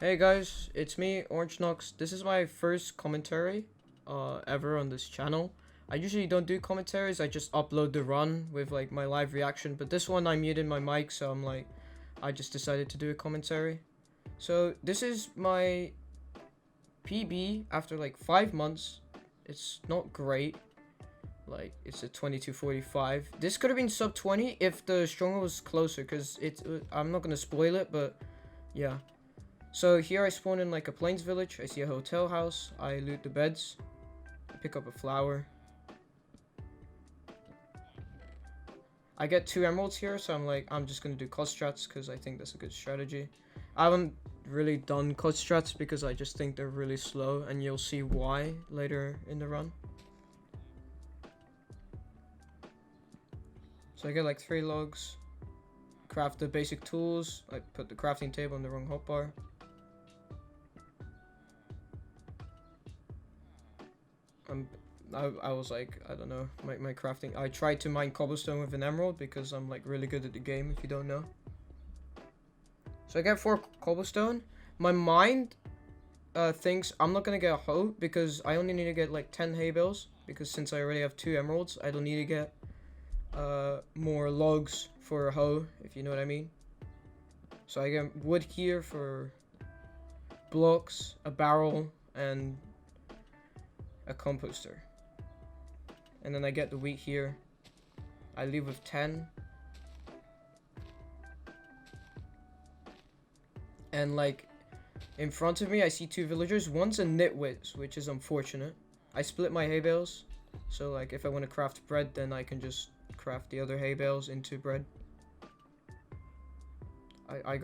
Hey guys, it's me, Orange Knox. This is my first commentary ever on this channel. I usually don't do commentaries, I just upload the run with like my live reaction, but this one I muted my mic, so I just decided to do a commentary. So this is my PB after like 5 months. It's not great. Like, it's a 22:45. This could have been sub 20 if the stronger was closer, because I'm not gonna spoil it, but yeah. So here I spawn in like a plains village. I see a hotel house. I loot the beds. I pick up a flower. I get 2 emeralds here, so I'm just gonna do cost strats because I think that's a good strategy. I haven't really done cost strats because I just think they're really slow, and you'll see why later in the run. So I get like 3 logs. Craft the basic tools. I put the crafting table in the wrong hotbar. I was like, I don't know, my crafting. I tried to mine cobblestone with an emerald because I'm like really good at the game, if you don't know. So I get 4 cobblestone. My mind thinks I'm not gonna get a hoe because I only need to get like 10 hay bales, because since I already have 2 emeralds, I don't need to get more logs for a hoe, if you know what I mean. So I get wood here for blocks, a barrel, and a composter. And then I get the wheat here. I leave with 10. And like, in front of me I see 2 villagers. One's a nitwit, which is unfortunate. I split my hay bales, so like if I want to craft bread, then I can just craft the other hay bales into bread. I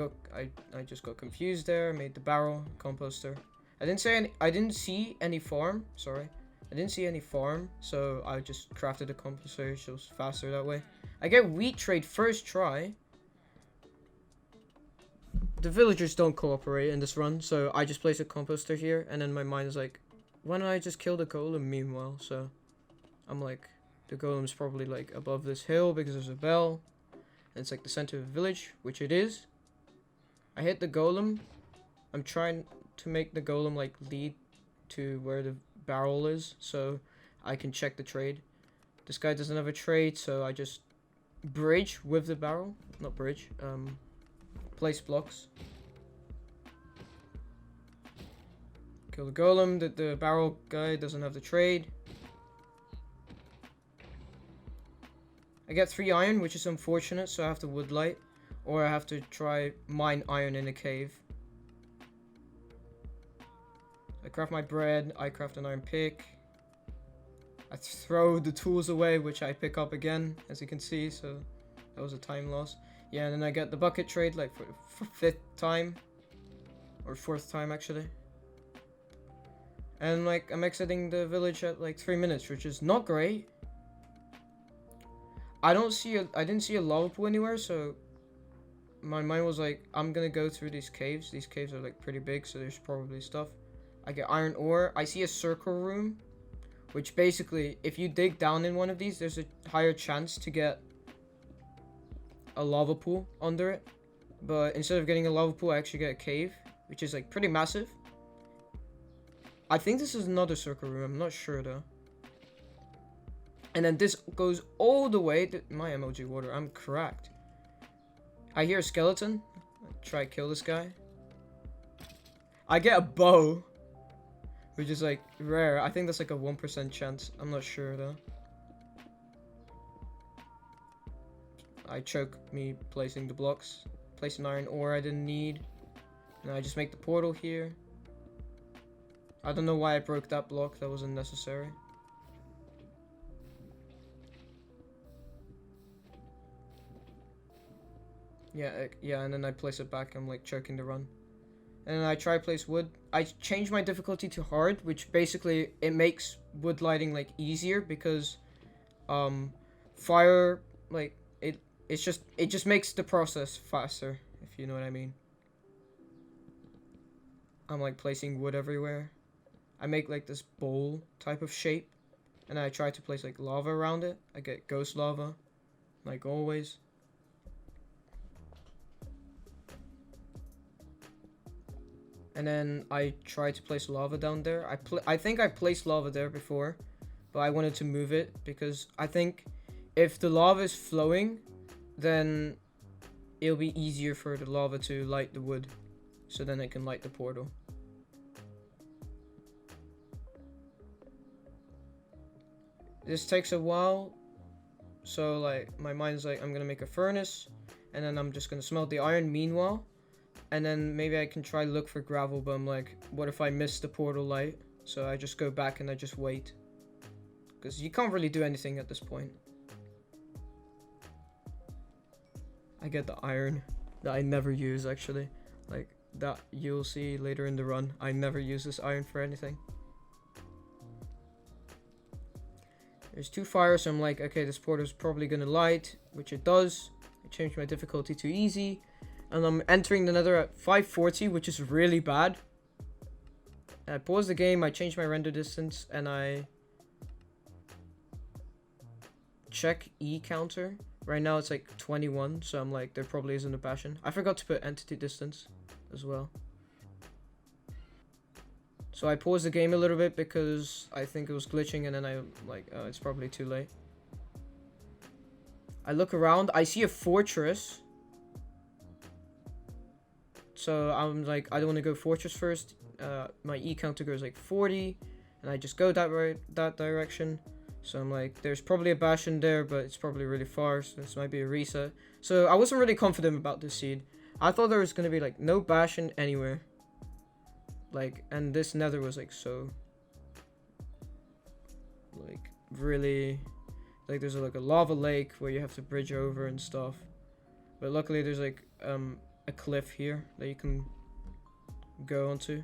just got confused there. Made the barrel composter. I didn't see any farm. Sorry, I didn't see any farm, so I just crafted a composter. It was faster that way. I get wheat trade first try. The villagers don't cooperate in this run, so I just place a composter here, and then my mind is like, why don't I just kill the golem meanwhile? So I'm like, the golem's probably like above this hill because there's a bell, and it's like the center of the village, which it is. I hit the golem. I'm trying to make the golem like lead to where the barrel is, so I can check the trade. This guy doesn't have a trade, so I just bridge with the barrel. Not bridge, place blocks. Kill the golem. The barrel guy doesn't have the trade. I get 3 iron, which is unfortunate, so I have to woodlight. Or I have to try mine iron in a cave. I craft my bread. I craft an iron pick. I throw the tools away, which I pick up again, as you can see, so that was a time loss. Yeah, and then I get the bucket trade, like, for the 5th time. Or 4th time, actually. And, like, I'm exiting the village at, like, 3 minutes, which is not great. I didn't see a lava pool anywhere, so my mind was like, I'm gonna go through these caves. These caves are, like, pretty big, so there's probably stuff. I get iron ore. I see a circle room, which basically, if you dig down in one of these, there's a higher chance to get a lava pool under it. But instead of getting a lava pool, I actually get a cave, which is like pretty massive. I think this is another circle room. I'm not sure though. And then this goes all the way to my emoji water. I'm cracked. I hear a skeleton. I try to kill this guy. I get a bow, which is like rare. I think that's like a 1% chance. I'm not sure though. I choke me placing the blocks. Place an iron ore I didn't need. And I just make the portal here. I don't know why I broke that block. That was unnecessary. Yeah, and then I place it back. I'm like choking the run. And then I try to place wood. I change my difficulty to hard, which basically it makes wood lighting like easier because fire, like it just makes the process faster, if you know what I mean. I'm like placing wood everywhere. I make like this bowl type of shape, and I try to place like lava around it. I get ghost lava, like always. And then I tried to place lava down there. I think I placed lava there before, but I wanted to move it because I think if the lava is flowing, then it'll be easier for the lava to light the wood, so then it can light the portal. This takes a while, so like my mind's like, I'm gonna make a furnace, and then I'm just gonna smelt the iron meanwhile, and then maybe I can try look for gravel, but I'm like, what if I miss the portal light? So I just go back and I just wait, because you can't really do anything at this point. I get the iron that I never use, actually, like that you'll see later in the run. I never use this iron for anything. There's 2 fires, so I'm like, okay, this portal's probably gonna light, which it does. I changed my difficulty to easy, and I'm entering the nether at 540, which is really bad. I paused the game, I changed my render distance, and I check E counter. Right now it's like 21, so I'm like, there probably isn't a bastion. I forgot to put entity distance as well. So I paused the game a little bit because I think it was glitching, and then I like, oh, it's probably too late. I look around, I see a fortress. So I'm like, I don't want to go fortress first. My E counter goes like 40, and I just go that direction. So I'm like, there's probably a bastion there, but it's probably really far, so this might be a reset. So I wasn't really confident about this seed. I thought there was gonna be like no bastion anywhere. Like, and this nether was like so, like, really, like, there's like a lava lake where you have to bridge over and stuff. But luckily there's like a cliff here that you can go onto.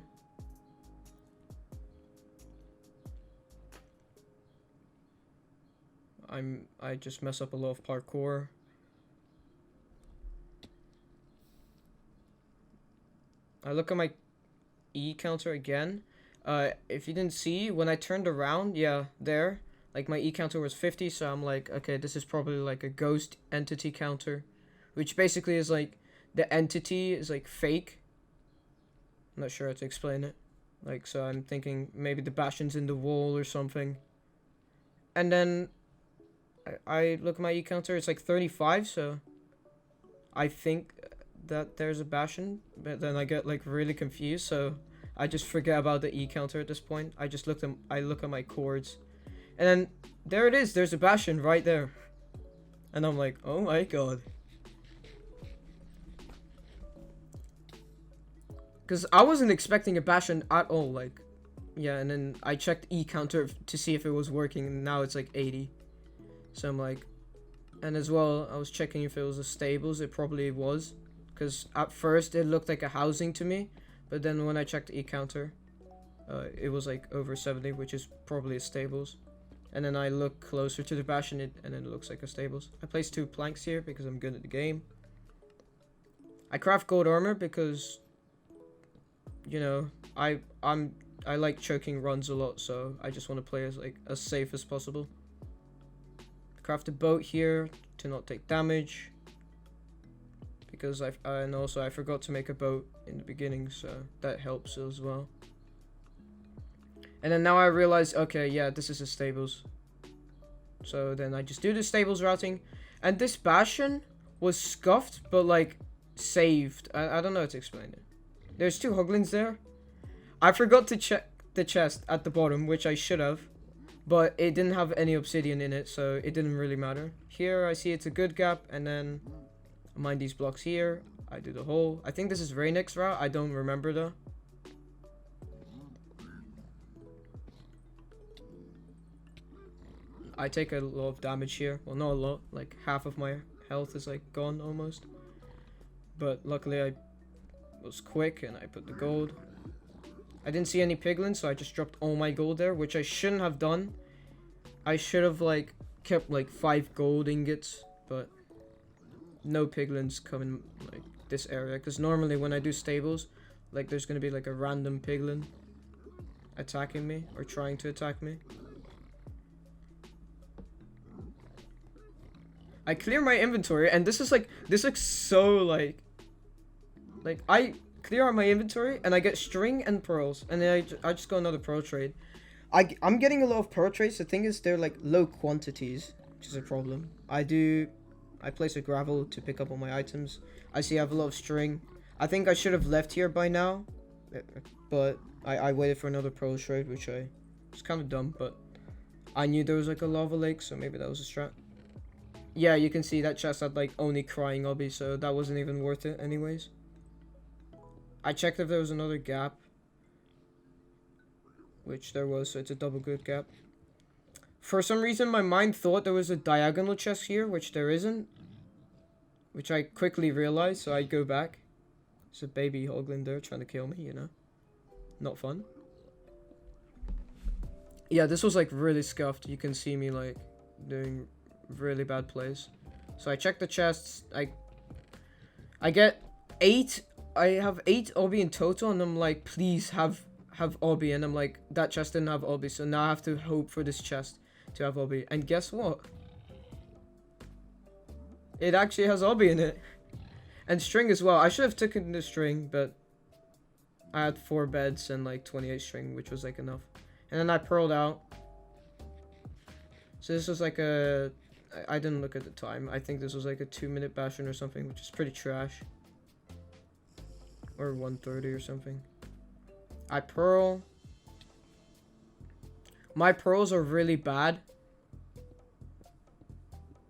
I just mess up a lot of parkour. I look at my E counter again. If you didn't see, when I turned around, yeah, there, like my E counter was 50, so I'm like, okay, this is probably like a ghost entity counter, which basically is like the entity is like fake. I'm not sure how to explain it. Like, so I'm thinking maybe the bastion's in the wall or something. And then I look at my E counter, it's like 35, so I think that there's a bastion, but then I get like really confused, so I just forget about the E counter at this point. I look at my chords, and then there it is, there's a bastion right there, and I'm like, oh my god, because I wasn't expecting a bastion at all. Like, yeah, and then I checked E counter to see if it was working, and now it's like 80. So I'm like, and as well, I was checking if it was a stables. It probably was, because at first it looked like a housing to me, but then when I checked E counter, it was like over 70, which is probably a stables. And then I look closer to the bastion, and then it looks like a stables. I placed 2 planks here because I'm good at the game. I craft gold armor because, you know, I like choking runs a lot, so I just want to play as safe as possible. Craft a boat here to not take damage, because and also I forgot to make a boat in the beginning, so that helps as well. And then now I realize, okay, yeah, this is a stables. So then I just do the stables routing, and this bastion was scuffed, but like saved. I don't know how to explain it. There's 2 hoglins there. I forgot to check the chest at the bottom, which I should have, but it didn't have any obsidian in it, so it didn't really matter. Here I see it's a good gap, and then I mine these blocks here. I do the hole. I think this is Raynek's route. I don't remember though. I take a lot of damage here. Well, not a lot. Like half of my health is like gone almost. But luckily I was quick and I put the gold. I didn't see any piglins, so I just dropped all my gold there, which I shouldn't have done. I should have like kept like 5 gold ingots, but no piglins come in like this area, because normally when I do stables, like there's gonna be like a random piglin attacking me or trying to attack me. I clear my inventory, and this is like, this looks so like clear out my inventory, and I get string and pearls, and then I just got another pearl trade. I'm getting a lot of pearl trades. The thing is, they're like low quantities, which is a problem. I place a gravel to pick up all my items. I see I have a lot of string. I think I should have left here by now, but I waited for another pearl trade, which was kind of dumb, but I knew there was like a lava lake, so maybe that was a strat. Yeah, you can see that chest had like only crying obby, so that wasn't even worth it anyways. I checked if there was another gap, which there was, so it's a double good gap. For some reason, my mind thought there was a diagonal chest here, which there isn't, which I quickly realized, so I go back. There's a baby hoglin there trying to kill me, you know. Not fun. Yeah, this was like really scuffed. You can see me like doing really bad plays. So I check the chests. I get 8. I have 8 obby in total, and I'm like, please have obby, and I'm like, that chest didn't have obby, so now I have to hope for this chest to have obby. And guess what? It actually has obby in it. And string as well. I should have taken the string, but I had 4 beds and like 28 string, which was like enough. And then I pearled out. So this was like a... I didn't look at the time. I think this was like a 2-minute bastion or something, which is pretty trash. Or 1:30 or something. I pearl. My pearls are really bad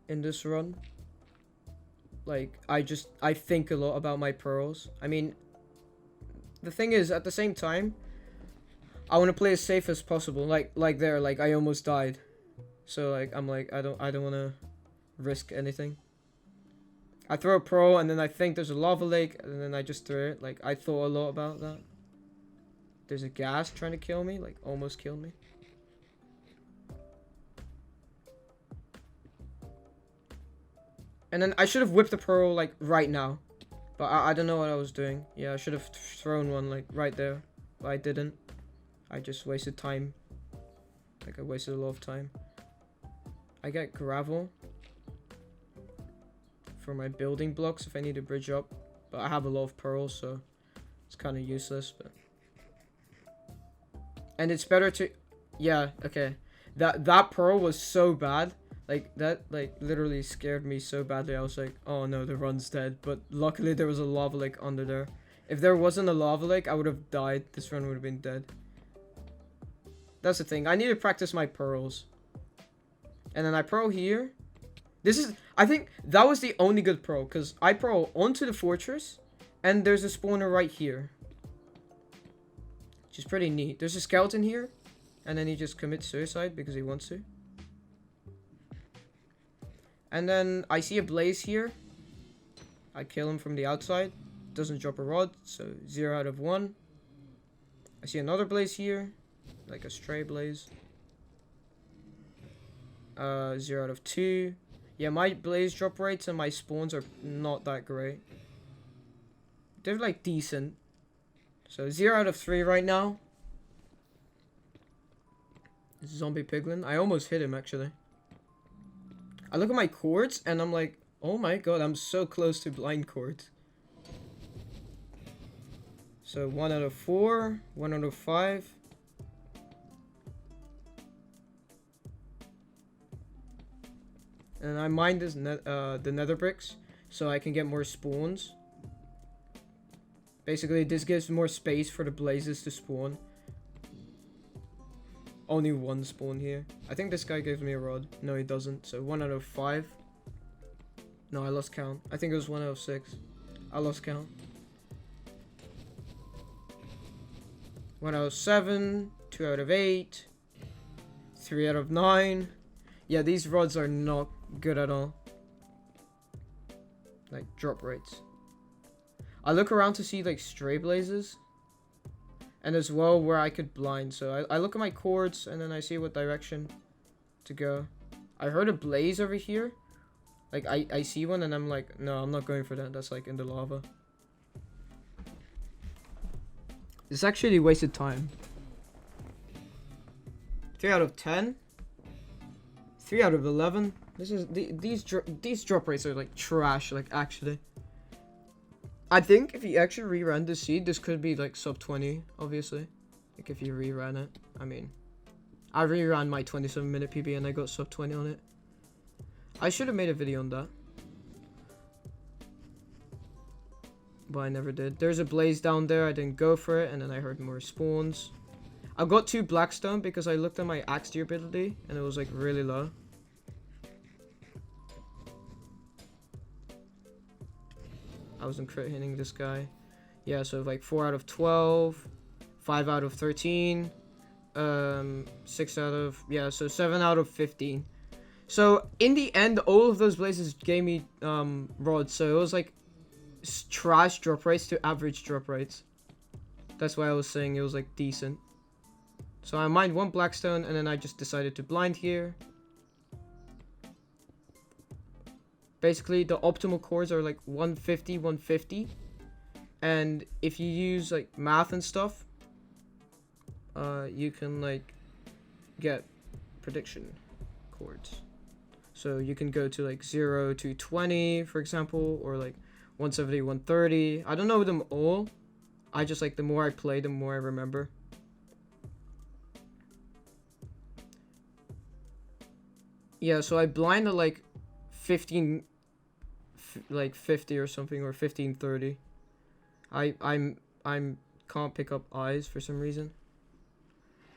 in this run. Like, I think a lot about my pearls. I mean, the thing is, at the same time, I want to play as safe as possible. Like there, like I almost died. So like I'm like I don't want to risk anything. I throw a pearl and then I think there's a lava lake and then I just throw it. Like I thought a lot about that. There's a ghast trying to kill me, like almost killed me. And then I should have whipped the pearl like right now. But I don't know what I was doing. Yeah, I should have thrown one like right there. But I didn't. I just wasted time. Like I wasted a lot of time. I get gravel for my building blocks if I need to bridge up. But I have a lot of pearls, so it's kind of useless. But and it's better to... Yeah, okay. That pearl was so bad. Like, that, like, literally scared me so badly. I was like, oh no, the run's dead. But luckily there was a lava lake under there. If there wasn't a lava lake, I would have died. This run would have been dead. That's the thing. I need to practice my pearls. And then I pearl here. This is... I think that was the only good pearl. Because I pearl onto the fortress. And there's a spawner right here. Which is pretty neat. There's a skeleton here. And then he just commits suicide because he wants to. And then I see a blaze here. I kill him from the outside. Doesn't drop a rod, so 0 out of 1. I see another blaze here. Like a stray blaze. 0 out of 2. Yeah, my blaze drop rates and my spawns are not that great. They're like decent. So 0 out of 3 right now. Zombie piglin. I almost hit him actually. I look at my chords and I'm like, oh my god, I'm so close to blind chords. So 1 out of 4, 1 out of 5. And I mine this the nether bricks so I can get more spawns. Basically, this gives more space for the blazes to spawn. Only 1 spawn here. I think this guy gives me a rod. No, he doesn't. So 1 out of 5. No, I lost count. I think it was 1 out of 6. I lost count. 1 out of 7. 2 out of 8. 3 out of 9. Yeah, these rods are not good at all. Like, drop rates. I look around to see, like, stray blazes. And as well where I could blind. So I look at my chords and then I see what direction to go. I heard a blaze over here. Like I see one and I'm like, no, I'm not going for that. That's like in the lava. It's actually wasted time. 3 out of 10. 3 out of 11. This is these drop rates are like trash, like actually. I think if you actually reran the seed, this could be like sub 20, obviously. Like if you reran it. I mean, I reran my 27-minute PB and I got sub 20 on it. I should have made a video on that. But I never did. There's a blaze down there. I didn't go for it. And then I heard more spawns. I got 2 blackstone because I looked at my axe durability. And it was like really low. I wasn't crit hitting this guy. Yeah, so like 4 out of 12. 5 out of 13. 6 out of... Yeah, so 7 out of 15. So in the end, all of those blazes gave me rods. So it was like trash drop rates to average drop rates. That's why I was saying it was like decent. So I mined 1 blackstone and then I just decided to blind here. Basically the optimal cores are like 150, 150. And if you use like math and stuff, you can like get prediction chords. So you can go to like 0 to 20, for example, or like 170, 130. I don't know them all. I just like the more I play, the more I remember. Yeah, so I blinded like 15, like 50 or something, or 1530. I'm can't pick up eyes for some reason.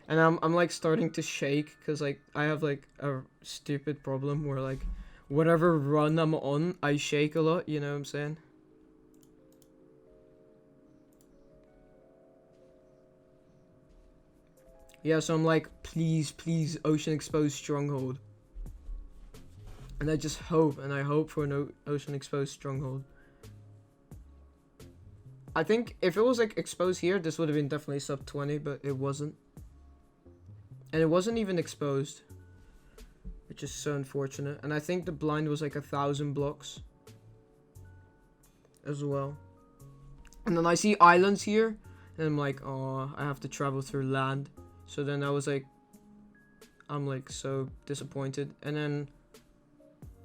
And I'm like starting to shake because like I have like a stupid problem where like whatever run I'm on, I shake a lot, you know what I'm saying? Yeah, so I'm like, please, please, Ocean Exposed Stronghold. And I just hope, and I hope for an Ocean Exposed Stronghold. I think if it was like exposed here, this would have been definitely sub 20, but it wasn't. And it wasn't even exposed, which is so unfortunate. And I think the blind was like 1,000 blocks as well. And then I see islands here, and I'm like, oh, I have to travel through land. So then I was like, I'm like so disappointed. And then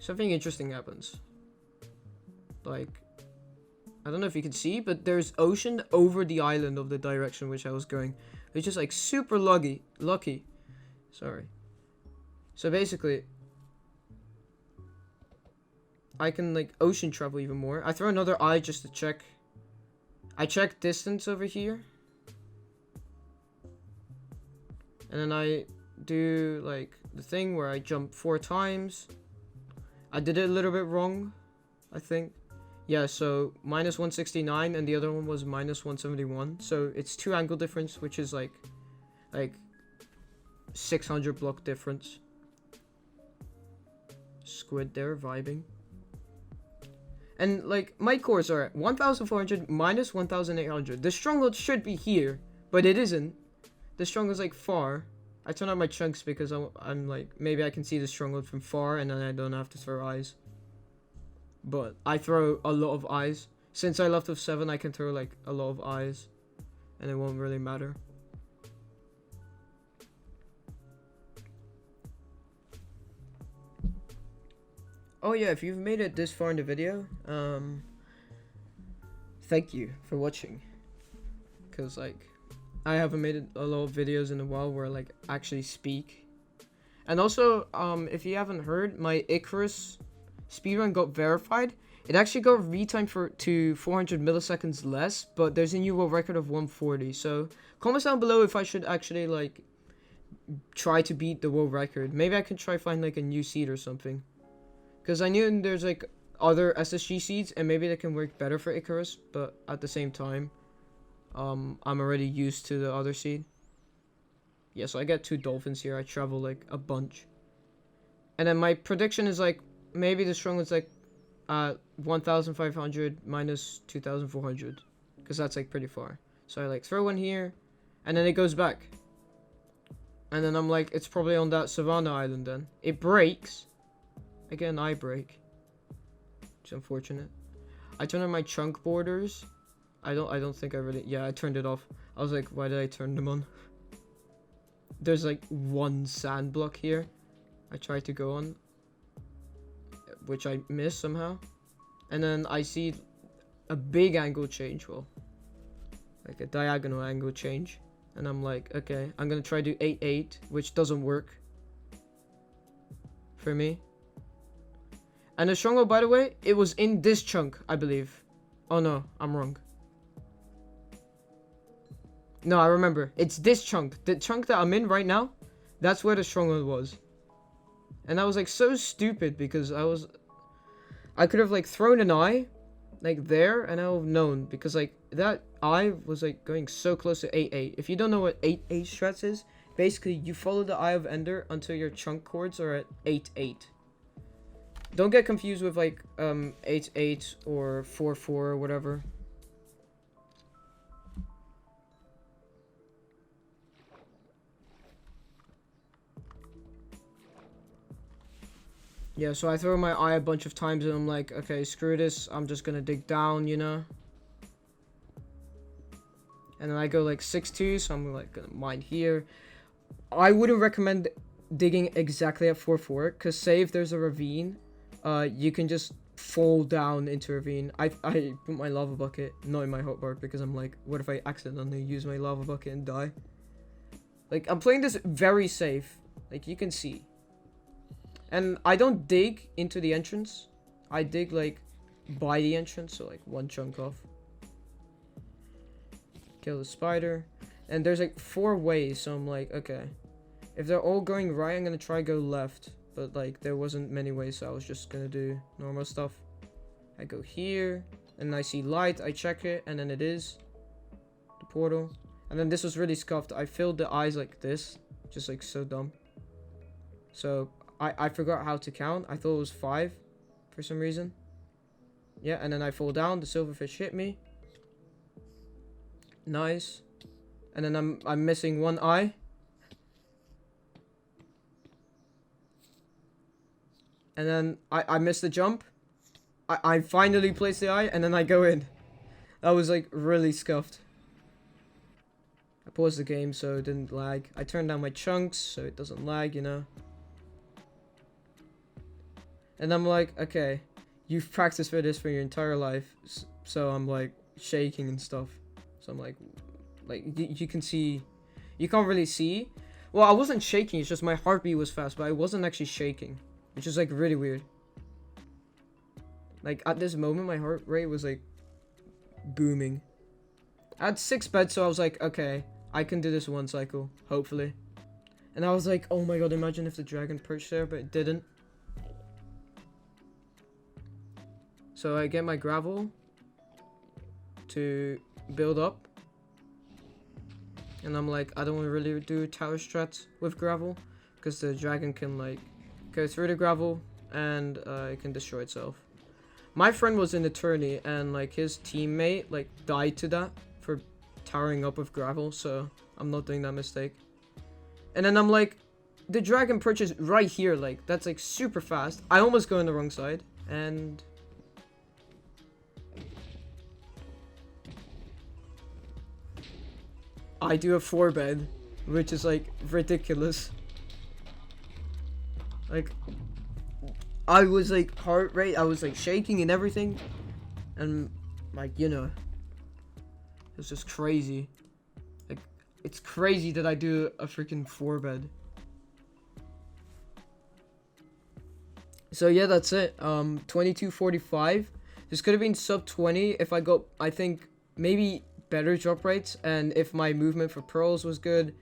something interesting happens. Like, I don't know if you can see, but there's ocean over the island of the direction which I was going. Which is like super lucky. Sorry. So basically, I can like ocean travel even more. I throw another eye just to check. I check distance over here. And then I do like the thing where I jump 4 times. I did it a little bit wrong, I think. Yeah, so minus 169 and the other one was minus 171. So it's 2 angle difference, which is like 600 block difference. Squid there vibing. And like my cores are 1400 minus 1800. The stronghold should be here, but it isn't. The stronghold's like far. I turn on my chunks because I'm like, maybe I can see the stronghold from far and then I don't have to throw eyes. But I throw a lot of eyes. Since I left with 7, I can throw like a lot of eyes. And it won't really matter. Oh yeah, if you've made it this far in the video, thank you for watching. Cause like, I haven't made a lot of videos in a while where I like actually speak. And also, if you haven't heard, my Icarus speedrun got verified. It actually got retimed to 400 milliseconds less, but there's a new world record of 140. So comment down below if I should actually like try to beat the world record. Maybe I can try find like a new seed or something. Because I knew there's like other SSG seeds and maybe they can work better for Icarus, but at the same time, I'm already used to the other seed. Yeah, so I get 2 dolphins here. I travel like a bunch. And then my prediction is like, maybe the stronghold's like 1,500 minus 2,400. Because that's like pretty far. So I like throw one here. And then it goes back. And then I'm like, it's probably on that Savannah Island then. It breaks. I get an eye break. It's unfortunate. I turn on my chunk borders. I don't think I really... Yeah, I turned it off. I was like, why did I turn them on? There's like 1 sand block here. I tried to go on, which I missed somehow. And then I see a big angle change. Well, like a diagonal angle change. And I'm like, okay, I'm gonna try to do 8, 8, which doesn't work for me. And the stronghold, by the way, it was in this chunk, I believe. Oh no, I'm wrong. No, I remember. It's this chunk. The chunk that I'm in right now, that's where the stronghold was. And I was like so stupid because I could have like thrown an eye like there and I would have known because like that eye was like going so close to 8-8. If you don't know what 8-8 strats is, basically you follow the Eye of Ender until your chunk chords are at 8-8. Don't get confused with like 8-8 or 4-4 or whatever. Yeah, so I throw my eye a bunch of times and I'm like, okay, screw this. I'm just gonna dig down, you know? And then I go like 6-2, so I'm like gonna mine here. I wouldn't recommend digging exactly at 4-4, because say if there's a ravine, you can just fall down into a ravine. I put my lava bucket, not in my hotbar, because I'm like, what if I accidentally use my lava bucket and die? Like, I'm playing this very safe, like you can see. And I don't dig into the entrance. I dig like by the entrance, so like one chunk off. Kill the spider. And there's like 4 ways, so I'm like, okay. If they're all going right, I'm gonna try go left. But like there wasn't many ways, so I was just gonna do normal stuff. I go here, and I see light, I check it, and then it is the portal. And then this was really scuffed. I filled the eyes like this, just like so dumb. So I forgot how to count. I thought it was 5 for some reason. Yeah, and then I fall down. The silverfish hit me. Nice. And then I'm missing 1 eye. And then I missed the jump. I finally placed the eye, and then I go in. That was like really scuffed. I paused the game so it didn't lag. I turned down my chunks so it doesn't lag, you know. And I'm like, okay, you've practiced for this for your entire life. So I'm like shaking and stuff. So I'm like you can see, you can't really see. Well, I wasn't shaking, it's just my heartbeat was fast, but I wasn't actually shaking, which is like really weird. Like at this moment, my heart rate was like booming. I had 6 beds, so I was like, okay, I can do this 1 cycle, hopefully. And I was like, oh my god, imagine if the dragon perched there, but it didn't. So I get my gravel to build up. And I'm like, I don't want to really do tower strats with gravel, because the dragon can like go through the gravel and it can destroy itself. My friend was in the tourney and like his teammate like died to that for towering up with gravel, so I'm not doing that mistake. And then I'm like, the dragon perches right here, like that's like super fast. I almost go on the wrong side and I do a 4 bed, which is like ridiculous. Like I was like heart rate, I was like shaking and everything, and like, you know, it's just crazy. Like it's crazy that I do a freaking 4 bed. So yeah, that's it. 2245. This could have been sub 20 if I got, I think, maybe better drop rates, and if my movement for pearls was good.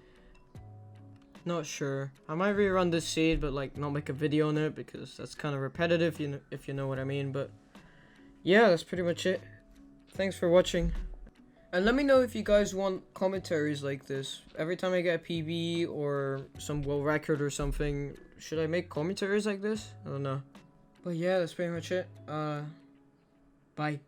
Not sure. I might rerun this seed, but like not make a video on it because that's kind of repetitive, you know, if you know what I mean. But yeah, that's pretty much it. Thanks for watching. And let me know if you guys want commentaries like this. Every time I get a PB or some world record or something, should I make commentaries like this? I don't know. But yeah, that's pretty much it. Bye.